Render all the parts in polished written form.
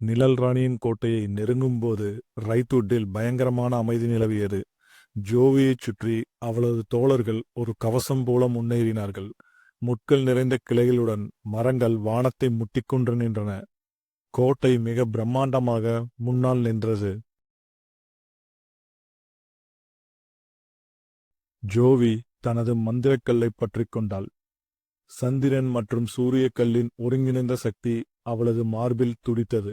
நிழல் ராணியின் கோட்டையை நெருங்கும்போது ரைத்துட்டில் பயங்கரமான அமைதி நிலவியது. ஜோவியைச் சுற்றி அவளது தோழர்கள் ஒரு கவசம் போல முன்னேறினார்கள். முட்கள் நிறைந்த கிளைகளுடன் மரங்கள் வானத்தை முட்டிக்கொண்டு நின்றன. கோட்டை மிக பிரம்மாண்டமாக முன்னால் நின்றது. ஜோவி தனது மந்திரக்கல்லை பற்றிக் கொண்டாள். சந்திரன் மற்றும் சூரியக்கல்லின் ஒருங்கிணைந்த சக்தி அவளது மார்பில் துடித்தது.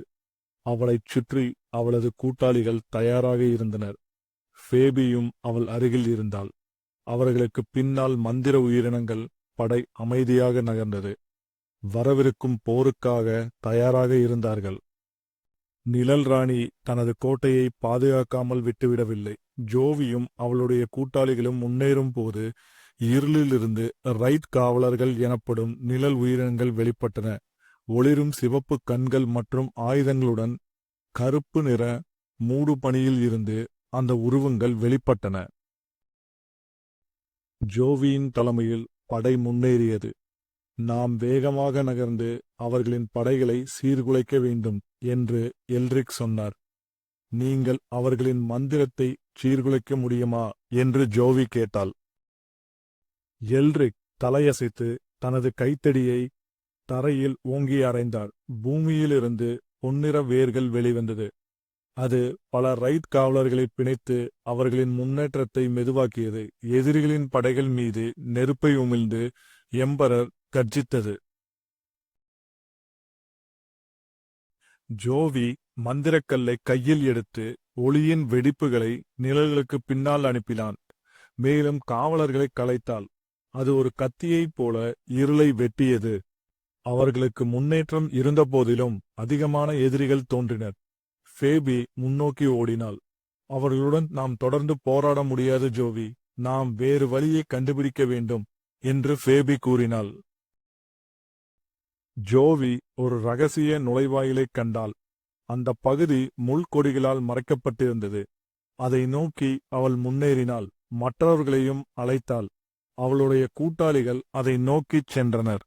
அவளைச் சுற்றி அவளது கூட்டாளிகள் தயாராக இருந்தனர். ஃபேபியும் அவள் அருகில் இருந்தாள். அவர்களுக்கு பின்னால் மந்திர உயிரினங்கள் படை அமைதியாக நகர்ந்தது. வரவிருக்கும் போருக்காக தயாராக இருந்தார்கள். நிழல் ராணி தனது கோட்டையை பாதுகாக்காமல் விட்டுவிடவில்லை. ஜோவியும் அவளுடைய கூட்டாளிகளும் முன்னேறும் போது இருளிலிருந்து ரைட் காவலர்கள் எனப்படும் நிழல் உயிரினங்கள் வெளிப்பட்டன. ஒளிரும் சிவப்பு கண்கள் மற்றும் ஆயுதங்களுடன் கருப்பு நிற மூடு பனியில் இருந்து அந்த உருவங்கள் வெளிப்பட்டன. ஜோவியின் தலைமையில் படை முன்னேறியது. நாம் வேகமாக நகர்ந்து அவர்களின் படைகளை சீர்குலைக்க வேண்டும் என்று எல்ரிக் சொன்னார். நீங்கள் அவர்களின் மந்திரத்தை சீர்குலைக்க முடியுமா என்று ஜோவி கேட்டாள். எல்ரிக் தலையசைத்து தனது கைத்தடியை தரையில் ஓங்கி அறைந்தார். பூமியிலிருந்து பொன்னிற வேர்கள் வெளிவந்தது. அது பல ரைட் காவலர்களை பிணைத்து அவர்களின் முன்னேற்றத்தை மெதுவாக்கியது. எதிரிகளின் படைகள் மீது நெருப்பை உமிழ்ந்து எம்பரர் கர்ஜித்தது. ஜோவி மந்திரக்கல்லை கையில் எடுத்து ஒளியின் வெடிப்புகளை நிழல்களுக்கு பின்னால் அனுப்பினான். மேலும் காவலர்களை கலைத்தாள். அது ஒரு கத்தியைப் போல இருளை வெட்டியது. அவர்களுக்கு முன்னேற்றம் இருந்தபோதிலும் அதிகமான எதிரிகள் தோன்றினர். ஃபேபி முன்னோக்கி ஓடினாள். அவர்களுடன் நாம் தொடர்ந்து போராட முடியாது ஜோவி, நாம் வேறு வழியை கண்டுபிடிக்க வேண்டும் என்று ஃபேபி கூறினாள். ஜோவி ஒரு ரகசிய நுழைவாயிலைக் கண்டாள். அந்த பகுதி முள்கொடிகளால் மறைக்கப்பட்டிருந்தது. அதை நோக்கி அவள் முன்னேறினாள். மற்றவர்களையும் அழைத்தாள். அவளுடைய கூட்டாளிகள் அதை நோக்கிச் சென்றனர்.